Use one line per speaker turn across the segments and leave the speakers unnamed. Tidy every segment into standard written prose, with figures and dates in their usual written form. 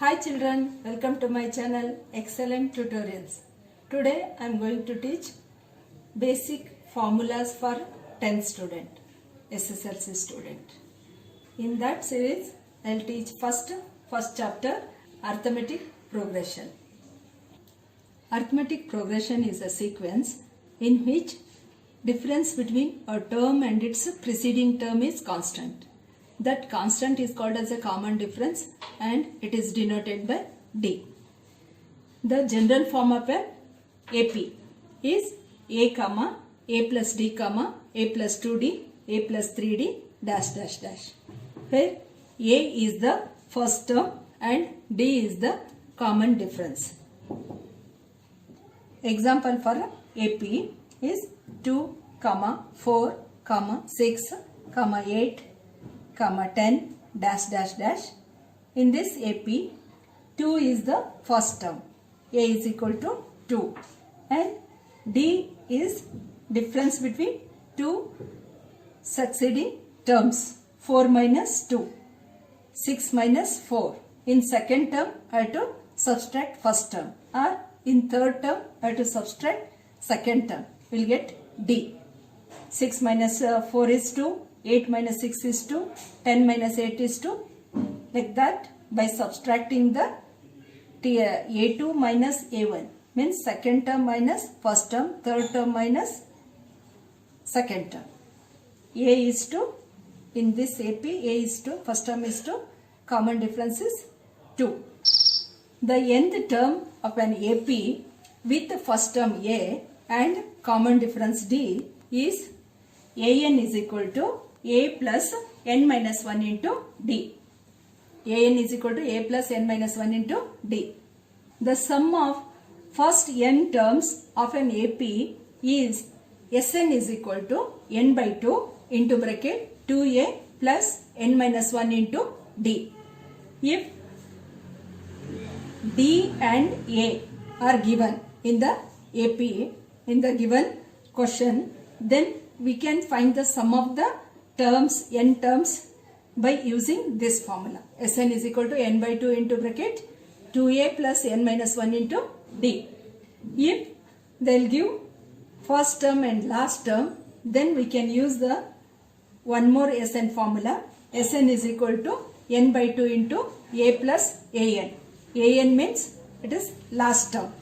Hi children, welcome to my channel Excellent Tutorials. Today I am going to teach basic formulas for 10th student, SSLC student. In that series I will teach first chapter arithmetic progression. Arithmetic progression is a sequence in which difference between a term and its preceding term is constant. That constant is called as a common difference and it is denoted by D. The general form of an AP is A comma A plus D comma A plus 2D A plus 3D dash dash dash, where A is the first term and D is the common difference. Example for AP is 2 comma 4 comma 6 comma 8 comma 10 dash dash dash. In this AP, 2 is the first term. A is equal to 2 and D is difference between two succeeding terms. 4 minus 2, 6 minus 4. In second term, I have to subtract first term, or in third term, I have to subtract second term. We will get D. 6 minus 4 is 2. 8 minus 6 is 2, 10 minus 8 is 2. Like that, by subtracting the A2 minus A1 means second term minus first term, third term minus second term. A is 2, in this AP, A is 2, first term is 2, common difference is 2. The nth term of an AP with first term A and common difference D is AN is equal to A plus n minus 1 into D. AN is equal to A plus n minus 1 into D. The sum of first n terms of an AP is Sn is equal to n by 2 into bracket 2A plus n minus 1 into D. If D and A are given in the AP, in the given question, then we can find the sum of the terms, n terms, by using this formula. Sn is equal to n by 2 into bracket 2A plus n minus 1 into D. If they will give first term and last term, then we can use the one more Sn formula. Sn is equal to n by 2 into A plus An. An means it is last term.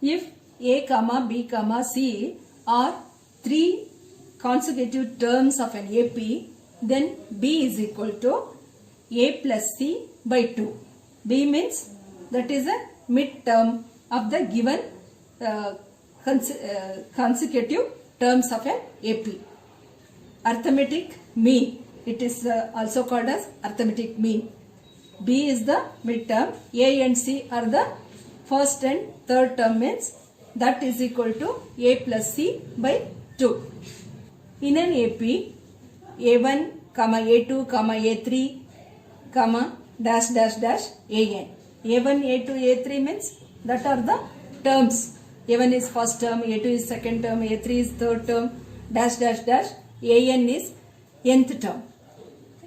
If A comma B comma C are three consecutive terms of an AP, then B is equal to A plus C by 2. B means that is a mid term of the given consecutive terms of an AP. Arithmetic mean, it is also called as arithmetic mean. B is the mid term, A and C are the first and third term, means that is equal to A plus C by 2. In an AP, A1, A2, A3, dash dash dash AN. A1, A2, A3 means that are the terms. A1 is first term, A2 is second term, A3 is third term, dash dash dash AN is nth term.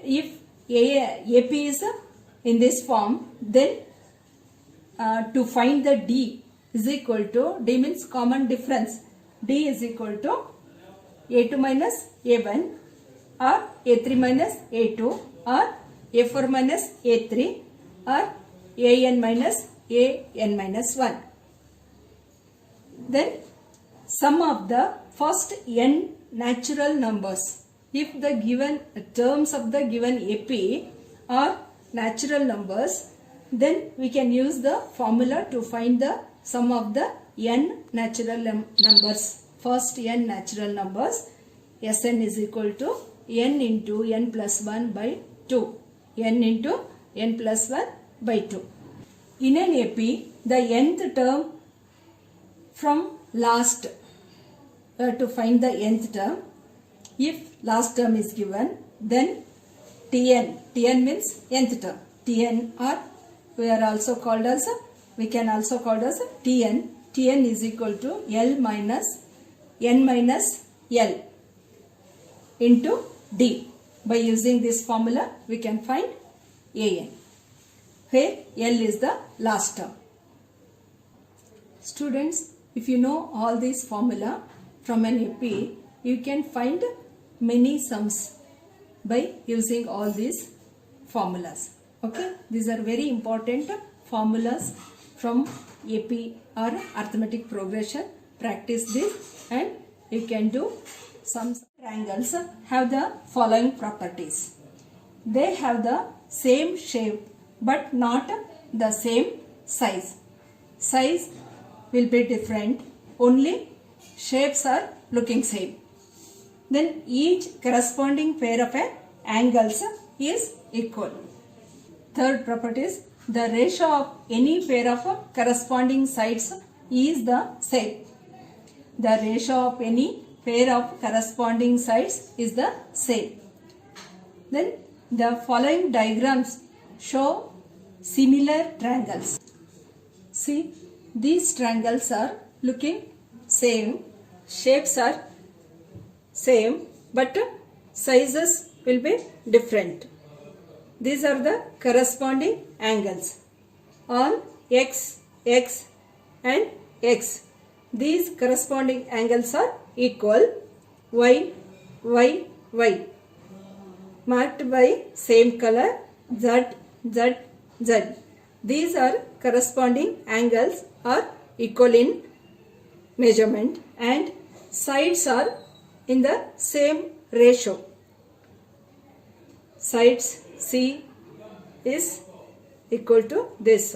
If AP is in this form, then to find the D is equal to, D means common difference, D is equal to A2 minus A1 or A3 minus A2 or A4 minus A3 or AN minus AN minus 1. Then sum of the first n natural numbers. If the given terms of the given AP are natural numbers, then we can use the formula to find the sum of the n natural numbers. First n natural numbers, Sn is equal to n into n plus 1 by 2. N into n plus 1 by 2. In an AP, the nth term from last, to find the nth term. If last term is given, then Tn. Tn means nth term. Tn, or we are also called as, we can also call as Tn. Tn is equal to L minus n minus L into D. By using this formula, we can find AN. where L is the last term. Students, if you know all these formula from an AP, you can find many sums by using all these formulas. Okay, these are very important formulas from AP or arithmetic progression. Practice this and you can do sums. Triangles have the following properties. They have the same shape but not the same size. Size will be different, only shapes are looking same. Then each corresponding pair of angles is equal. Third property is the ratio of any pair of corresponding sides is the same. The ratio of any pair of corresponding sides is the same. Then the following diagrams show similar triangles. See, these triangles are looking same, shapes are same, but sizes will be different. These are the corresponding angles on X, X and X. These corresponding angles are equal. Y, Y, Y. Marked by same color. Z, Z, Z. These are corresponding angles are equal in measurement and sides are in the same ratio. Sides C is equal to this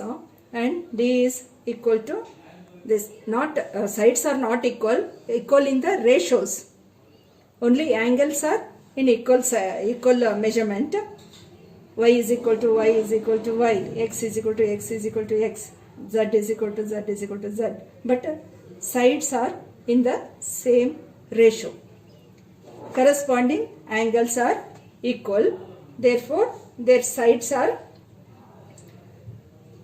and D is equal to this. Not sides are not equal in the ratios. Only angles are in equal measurement. Y is equal to Y is equal to Y, X is equal to X is equal to X, Z is equal to Z is equal to Z. But sides are in the same ratio. Corresponding angles are equal. Therefore, their sides are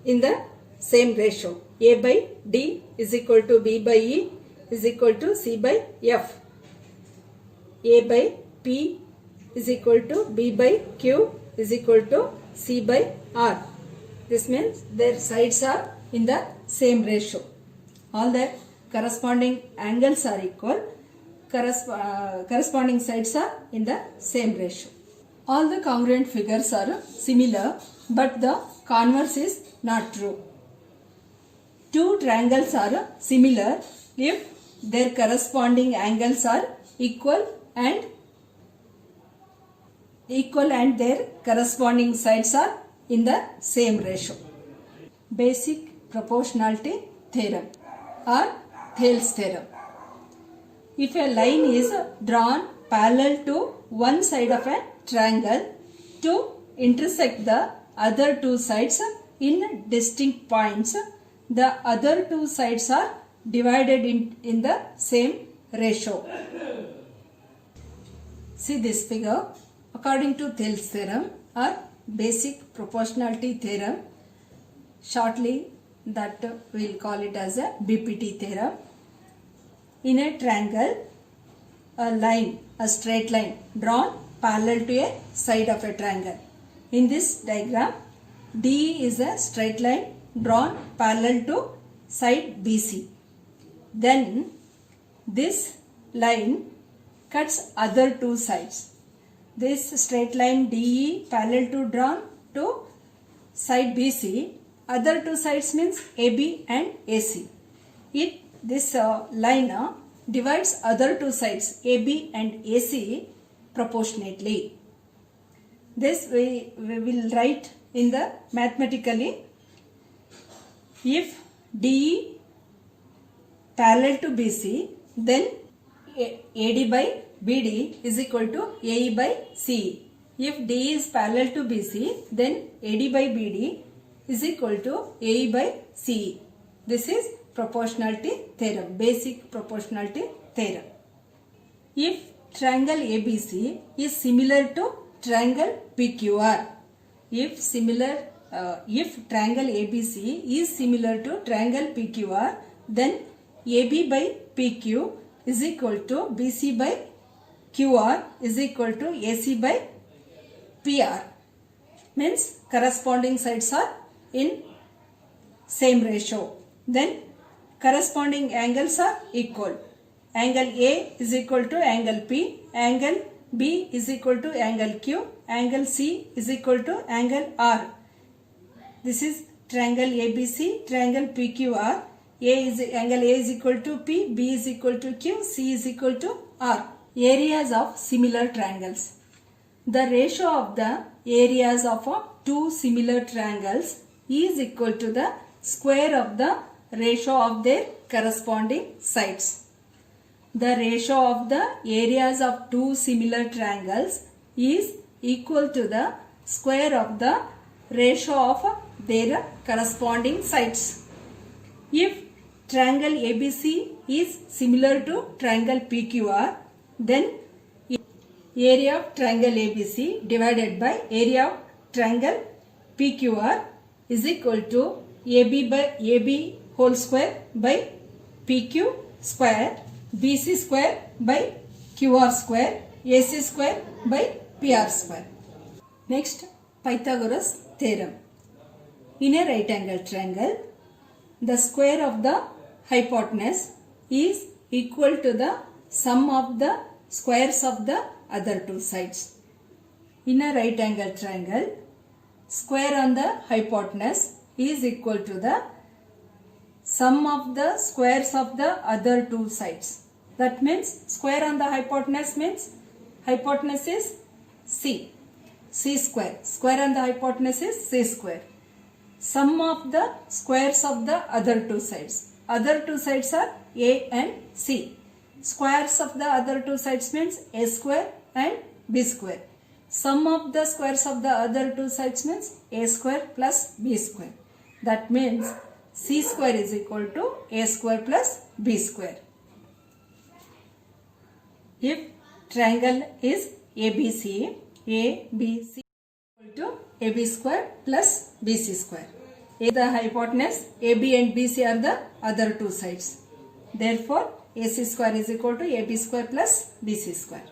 in the same ratio. A by D is equal to B by E is equal to C by F. A by P is equal to B by Q is equal to C by R. This means their sides are in the same ratio. All the corresponding angles are equal. Corresponding sides are in the same ratio. All the congruent figures are similar, but the converse is not true. Two triangles are similar if their corresponding angles are equal and their corresponding sides are in the same ratio. Basic proportionality theorem or Thales theorem. If a line is drawn parallel to one side of a triangle to intersect the other two sides in distinct points, the other two sides are divided in the same ratio. See this figure. According to Thales theorem or basic proportionality theorem, shortly that we will call it as a BPT theorem. In a triangle, a straight line drawn parallel to a side of a triangle. In this diagram, D is a straight line drawn parallel to side BC. Then this line cuts other two sides. This straight line DE parallel to drawn to side BC. Other two sides means AB and AC. This line divides other two sides AB and AC proportionately. This we will write in the mathematically. If DE parallel to BC, then AD by BD is equal to AE by CE. If D is parallel to BC, then AD by BD is equal to AE by CE. This is proportionality theorem, basic proportionality theorem. If triangle ABC is similar to triangle PQR, if triangle ABC is similar to triangle PQR, then AB by PQ is equal to BC by QR is equal to AC by PR. Means corresponding sides are in same ratio. Then corresponding angles are equal. Angle A is equal to angle P, angle B is equal to angle Q, angle C is equal to angle R. This is triangle ABC, triangle PQR. Angle A is equal to P, B is equal to Q, C is equal to R. Areas of similar triangles. The ratio of the areas of two similar triangles is equal to the square of the ratio of their corresponding sides. The ratio of the areas of two similar triangles is equal to the square of the ratio of their corresponding sides. If triangle ABC is similar to triangle PQR, then area of triangle ABC divided by area of triangle PQR is equal to AB by AB whole square by PQ square, BC square by QR square, AC square by PR square. Next, Pythagoras theorem. In a right angle triangle, the square of the hypotenuse is equal to the sum of the squares of the other two sides. In a right angle triangle, square on the hypotenuse is equal to the sum of the squares of the other two sides. That means square on the hypotenuse means hypotenuse is C. C square. Square on the hypotenuse is C square. Sum of the squares of the other two sides. Other two sides are A and C. Squares of the other two sides means A square and B square. Sum of the squares of the other two sides means A square plus B square. That means C square is equal to A square plus B square. If triangle is ABC, ABC equal to AB square plus BC square. A the hypotenuse, AB and BC are the other two sides. Therefore, AC square is equal to AB square plus BC square.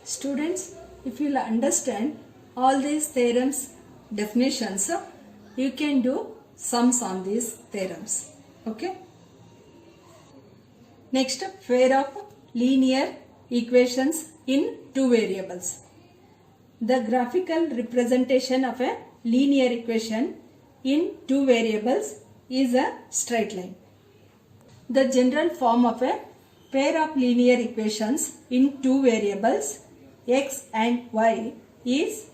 Students, if you understand all these theorems definitions, you can do sums on these theorems. Okay. Next, pair of linear equations in two variables. The graphical representation of a linear equation in two variables is a straight line. The general form of a pair of linear equations in two variables x and y is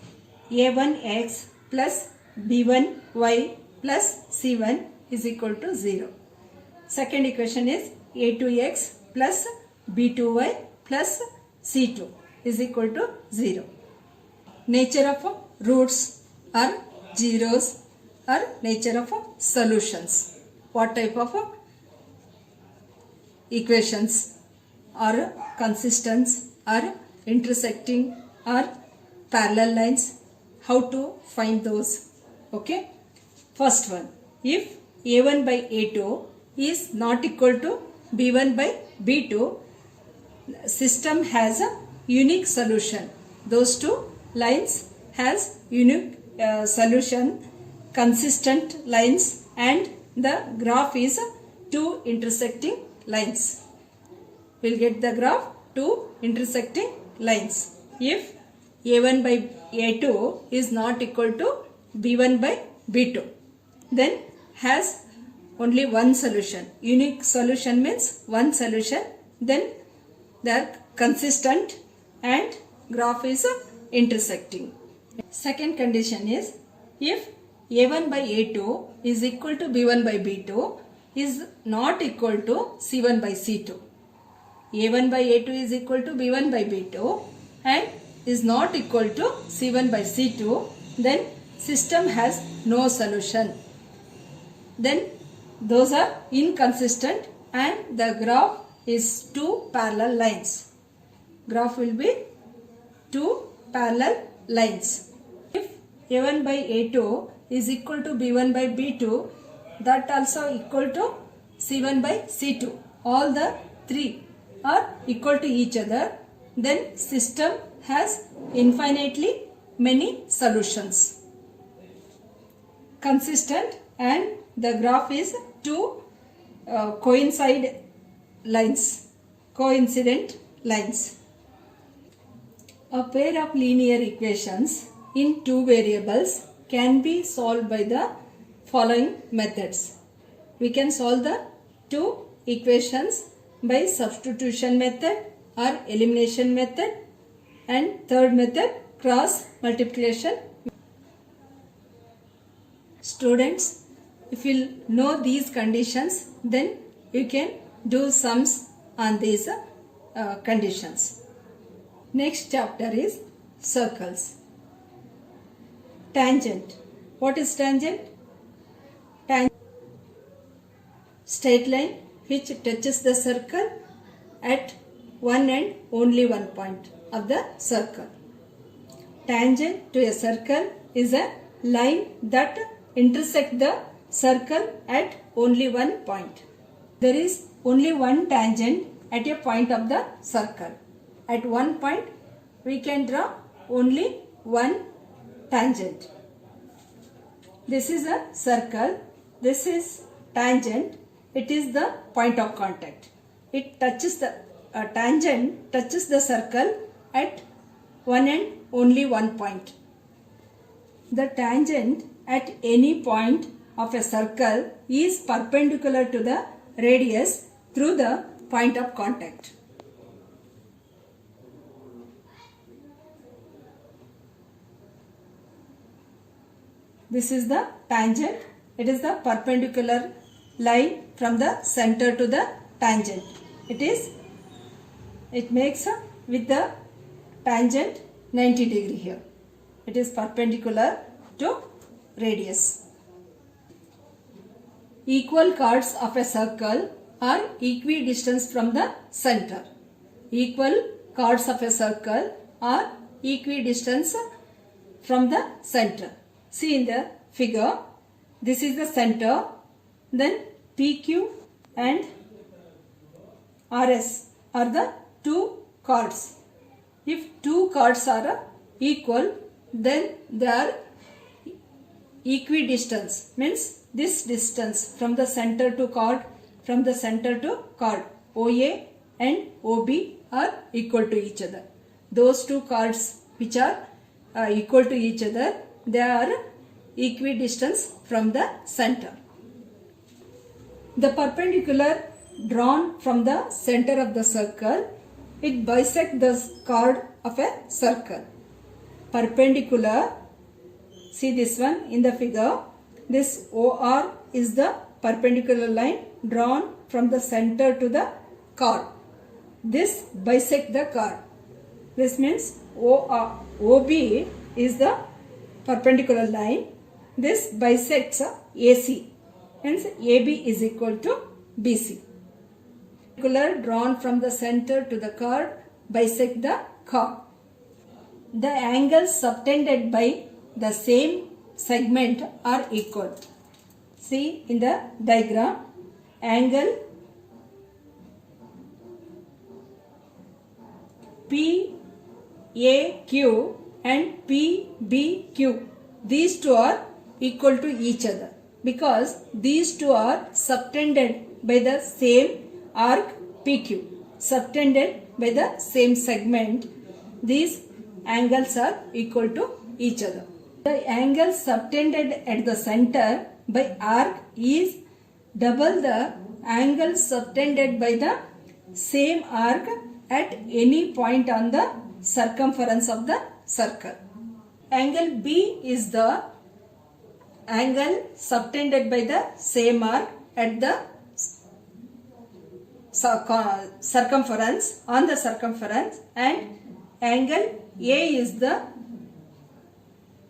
a1x plus b1y plus c1 is equal to 0. Second equation is a2x plus b2y plus c2 is equal to 0. Nature of roots or zeros or nature of solutions. What type of equations are consistent or intersecting or parallel lines? How to find those? Okay. First one, if a1 by a2 is not equal to b1 by b2, system has a unique solution. Those two lines has unique solution, consistent lines, and the graph is two intersecting lines. We'll get the graph two intersecting lines. If a1 by a2 is not equal to b1 by b2, then has only one solution. Unique solution means one solution. Then they are consistent and graph is intersecting. Second condition is if a1 by a2 is equal to b1 by b2 is not equal to c1 by c2. a1 by a2 is equal to b1 by b2 and is not equal to c1 by c2, then system has no solution. Then those are inconsistent and the graph is two parallel lines. Graph will be two parallel lines. If a1 by a2 is equal to b1 by b2, that also equal to c1 by c2. All the three are equal to each other. Then system has infinitely many solutions. Consistent and the graph is two coincident lines. A pair of linear equations in two variables can be solved by the following methods. We can solve the two equations by substitution method or elimination method, and third method, cross multiplication. Students, if you know these conditions, then you can do sums on these conditions. Next chapter is circles. Tangent. What is tangent? Straight line which touches the circle at one end, only one point of the circle. Tangent to a circle is a line that intersects the circle at only one point. There is only one tangent at a point of the circle. At one point we can draw only one tangent. This is a circle. This is tangent. It is the point of contact. It touches the tangent touches the circle at one end, only one point. The tangent at any point of a circle is perpendicular to the radius through the point of contact. This is the tangent. It is the perpendicular line from the center to the tangent. It makes with the tangent 90 degree here. It is perpendicular to radius. Equal chords of a circle are equidistant from the center. Equal chords of a circle are equidistant from the center. See in the figure, this is the center, then PQ and RS are the two chords. If two chords are equal, then they are equidistant, means this distance from the center to chord, OA and OB are equal to each other. Those two chords which are equal to each other, they are equidistant from the center. The perpendicular drawn from the center of the circle, it bisects the chord of a circle. Perpendicular, see this one in the figure, this OR is the perpendicular line drawn from the center to the chord. This bisects the chord. This means OB is the perpendicular line. This bisects AC. Hence AB is equal to BC. Perpendicular drawn from the center to the chord bisect the chord. The angles subtended by the same segment are equal. See in the diagram, angle PAQ and PBQ, these two are equal to each other because these two are subtended by the same arc PQ, subtended by the same segment. These angles are equal to each other. The angle subtended at the center by arc is double the angle subtended by the same arc at any point on the circumference of the circle. Angle B is the angle subtended by the same arc at the circumference, on the circumference, and angle A is the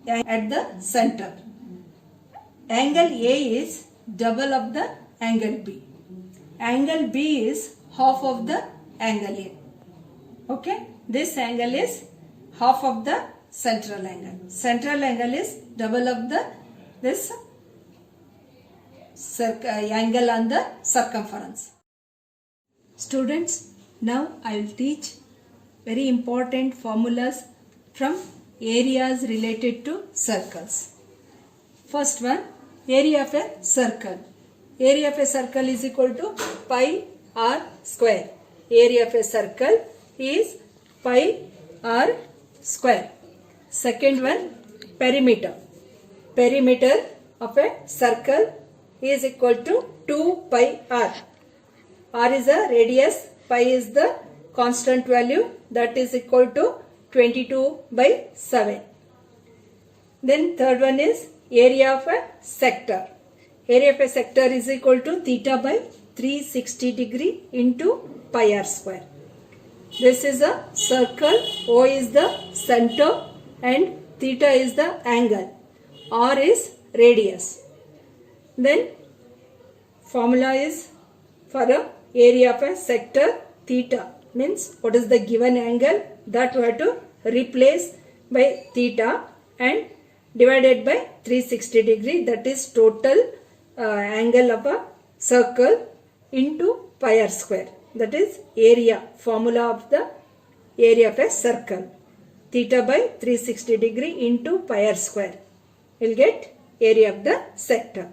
at the center. Angle A is double of the angle B. Angle B is half of the angle A. Okay, this angle is half of the central angle. Central angle is double of this angle on the circumference. Students, now I will teach very important formulas from areas related to circles. First one, area of a circle. Area of a circle is equal to pi r square. Area of a circle is pi r square. Second one, perimeter. Perimeter of a circle is equal to 2 pi r. R is a radius, pi is the constant value, that is equal to 22 by 7. Then third one is area of a sector. Area of a sector is equal to theta by 360 degree into pi r square. This is a circle, O is the center and theta is the angle, R is radius. Then formula is for a area of a sector, theta means what is the given angle, that we have to replace by theta and divided by 360 degree, that is total angle of a circle into pi r square, that is area, formula of the area of a circle, theta by 360 degree into pi r square, will get area of the sector.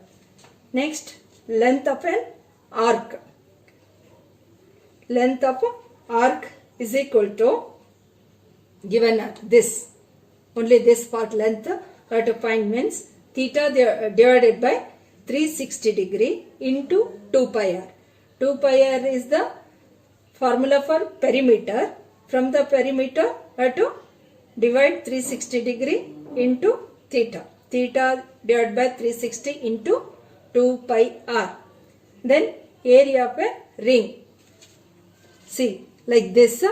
Next, length of an arc. Length of arc is equal to, given this, only this part length we have to find, means theta divided by 360 degree into 2 pi r. 2 pi r is the formula for perimeter. From the perimeter we have to divide 360 degree into theta. Theta divided by 360 into 2 pi r. Then area of a ring. See, like this,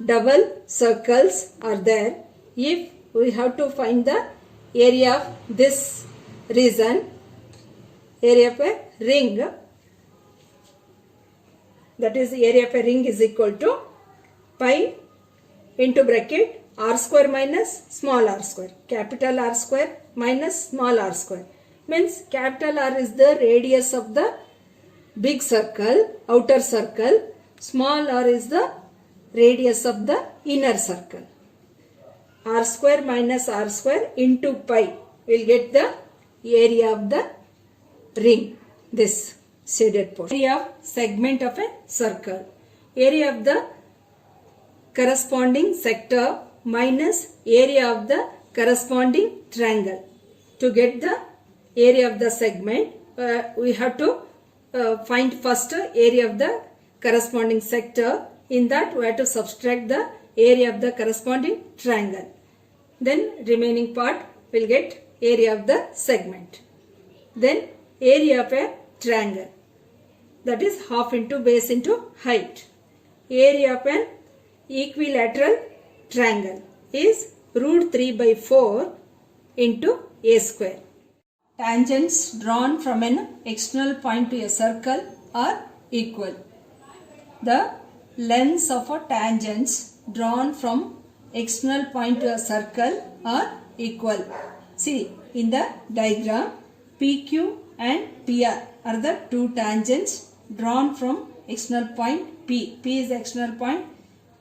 double circles are there. If we have to find the area of this region, area of a ring, that is area of a ring is equal to pi into bracket r square minus small r square, capital R square minus small r square, means capital R is the radius of the big circle, outer circle, small r is the radius of the inner circle. R square minus r square into pi will get the area of the ring, this shaded portion. Area of segment of a circle. Area of the corresponding sector minus area of the corresponding triangle. To get the area of the segment, we have to find first area of the corresponding sector. In that we have to subtract the area of the corresponding triangle. Then remaining part will get area of the segment. Then area of a triangle, that is half into base into height. Area of an equilateral triangle is root 3 by 4 into a square. Tangents drawn from an external point to a circle are equal. The lengths of a tangents drawn from external point to a circle are equal. See, in the diagram, PQ and PR are the two tangents drawn from external point P. P is the external point,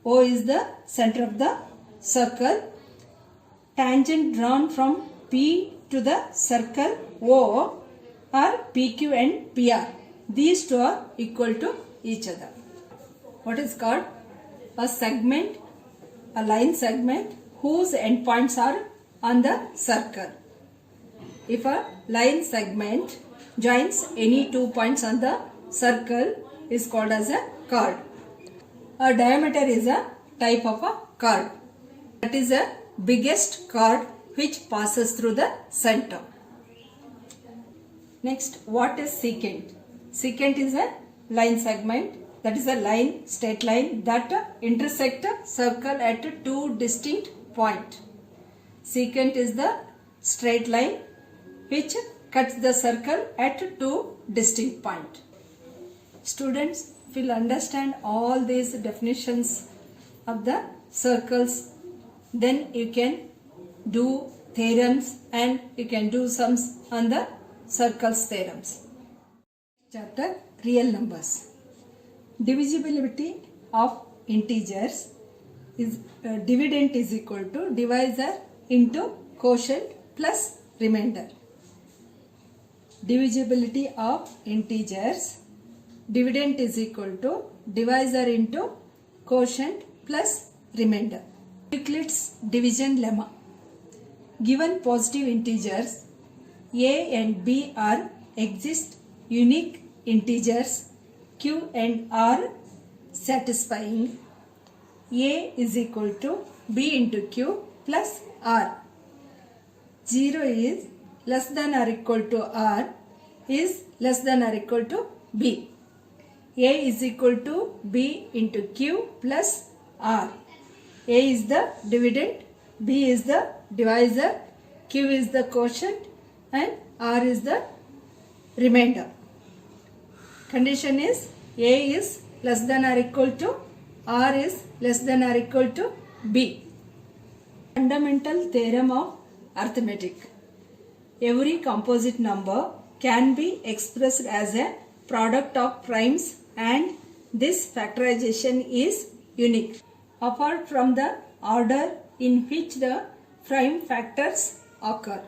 O is the center of the circle. Tangent drawn from P to the circle O are PQ and PR. These two are equal to each other. What is called a segment, a line segment whose endpoints are on the circle. If a line segment joins any 2 points on the circle is called as a chord. A diameter is a type of a chord. That is the biggest chord which passes through the center. Next, what is secant? Secant is a line segment, that is a line, straight line that intersect a circle at 2 distinct points. Secant is the straight line which cuts the circle at 2 distinct points. Students will understand all these definitions of the circles, then you can do theorems and you can do sums on the circles theorems. Chapter Real Numbers. Divisibility of integers is dividend is equal to divisor into quotient plus remainder. divisibility of integers. Dividend is equal to divisor into quotient plus remainder. Euclid's division lemma. Given positive integers a and b are exist unique integers q and r satisfying a is equal to b into q plus r. 0 is less than or equal to r is less than or equal to b. A is equal to b into q plus r. A is the dividend, b is the divisor, q is the quotient and r is the remainder. Condition is a is less than or equal to r is less than or equal to b. Fundamental theorem of arithmetic. Every composite number can be expressed as a product of primes and this factorization is unique. Apart from the order in which the prime factors occur.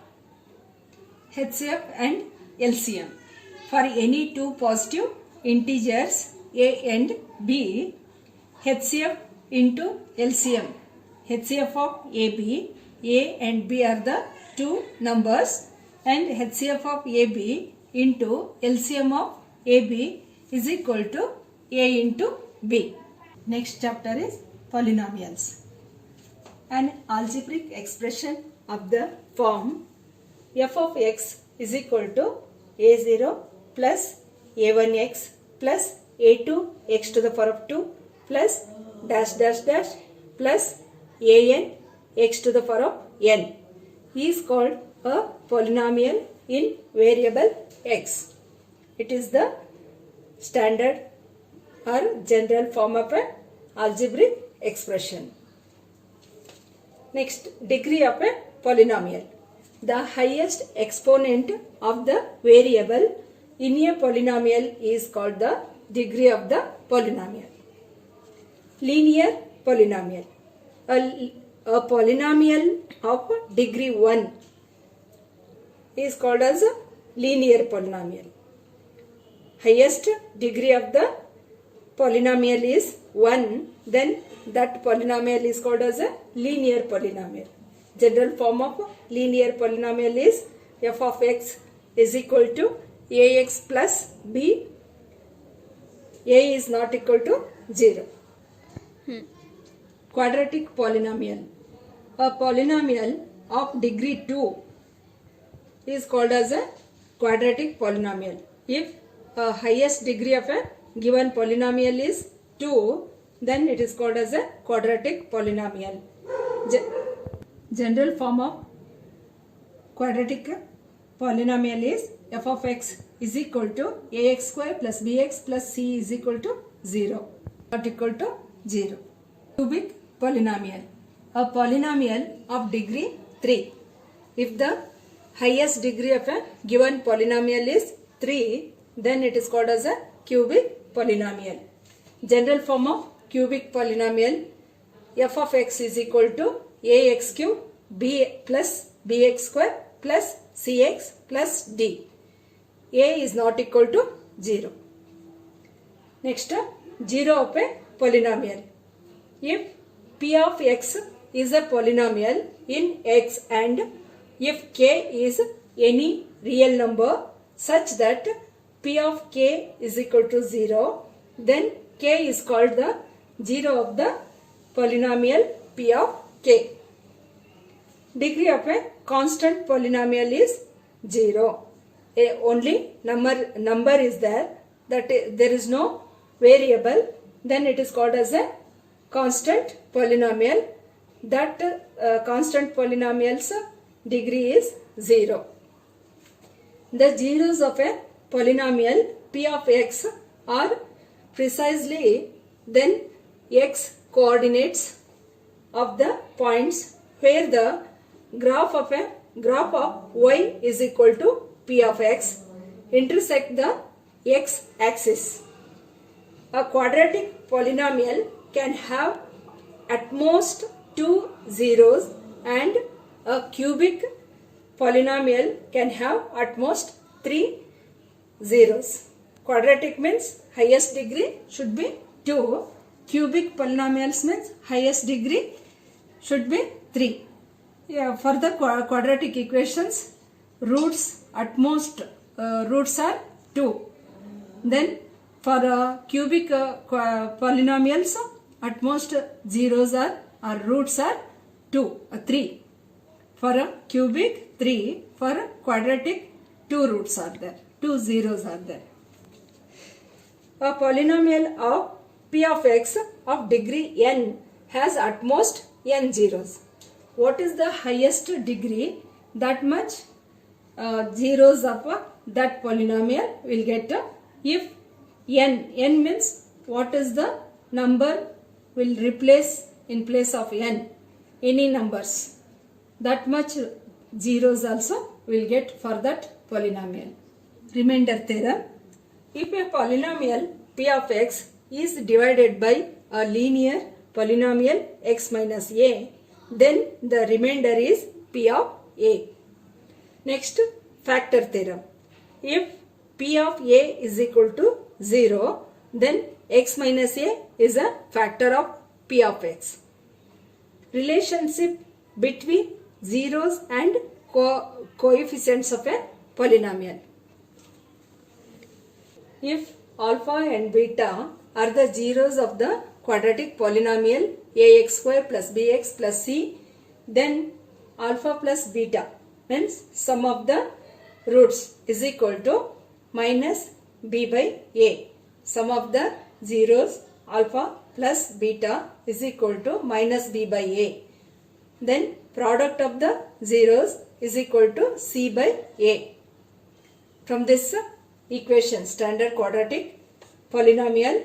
HCF and LCM. For any two positive integers a and b, HCF into LCM. HCF of AB, a and b are the two numbers and HCF of AB into LCM of AB is equal to a into b. Next chapter is polynomials. An algebraic expression of the form f of x is equal to a0 plus a1x plus a2 x to the power of 2 plus dash dash dash plus an x to the power of n is called a polynomial in variable x. It is the standard or general form of an algebraic expression. Next, degree of a polynomial. The highest exponent of the variable in a polynomial is called the degree of the polynomial. Linear polynomial. A polynomial of degree 1 is called as a linear polynomial. Highest degree of the polynomial is 1, then that polynomial is called as a linear polynomial. General form of linear polynomial is f of x is equal to ax plus b. A is not equal to 0. Quadratic polynomial. A polynomial of degree 2 is called as a quadratic polynomial. If a highest degree of a given polynomial is 2, then it is called as a quadratic polynomial. General form of quadratic polynomial is f of x is equal to ax square plus bx plus c is equal to 0, not equal to 0. Cubic polynomial. A polynomial of degree 3. If the highest degree of a given polynomial is 3, then it is called as a cubic polynomial. General form of cubic polynomial, f of x is equal to ax cube b plus bx square plus cx plus d. A is not equal to 0. Next, 0 of a polynomial. If p of x is a polynomial in x and if k is any real number such that p of k is equal to 0, then k is called the 0 of the polynomial p of k. Degree of a constant polynomial is 0. Only number is there, that there is no variable, then it is called as a constant polynomial. That constant polynomial's degree is 0. The zeros of a polynomial p of x are precisely then x coordinates of the points where the graph of y is equal to p of x intersect the x axis. A quadratic polynomial can have at most 2 zeros and a cubic polynomial can have at most 3 zeros. Quadratic means highest degree should be 2. Cubic polynomials means highest degree should be 3. Yeah, for the quadratic equations, roots at most roots are 2. Then for cubic polynomials, at most zeros are or roots are 3. For a cubic 3, for a quadratic 2 roots are there, 2 zeros are there. A polynomial of p of x of degree n has at most n zeros. What is the highest degree? That much zeros of that polynomial will get. If n means what is the number will replace in place of n, any numbers, that much zeros also will get for that polynomial. Remainder theorem. If a polynomial p of x is divided by a linear polynomial x minus a, then the remainder is p of a. Next, factor theorem. If p of a is equal to 0, then x minus a is a factor of p of x. Relationship between zeros and coefficients of a polynomial. If alpha and beta are the zeros of the quadratic polynomial ax square plus bx plus c, then alpha plus beta means sum of the roots is equal to minus b by a. Sum of the zeros alpha plus beta is equal to minus b by a. Then product of the zeros is equal to c by a. From this equation, standard quadratic polynomial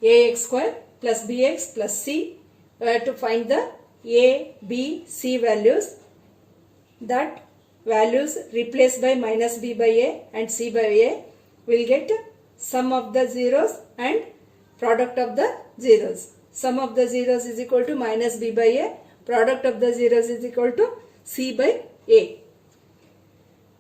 ax square plus bx plus c, we have to find the a, b, c values. That values replaced by minus b by a and c by a will get sum of the zeros and product of the zeros. Sum of the zeros is equal to minus b by a, product of the zeros is equal to c by a.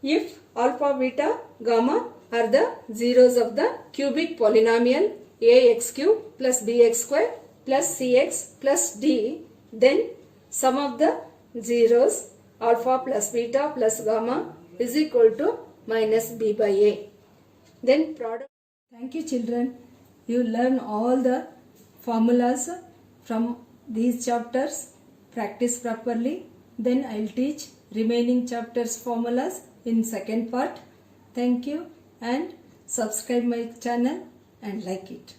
If alpha, beta, gamma are the zeros of the cubic polynomial ax cube plus bx square plus cx plus d, then sum of the zeros alpha plus beta plus gamma is equal to minus b by a. Then product. Thank you children. You learn all the formulas from these chapters. Practice properly. Then I will teach remaining chapters formulas in second part. Thank you and subscribe my channel and like it.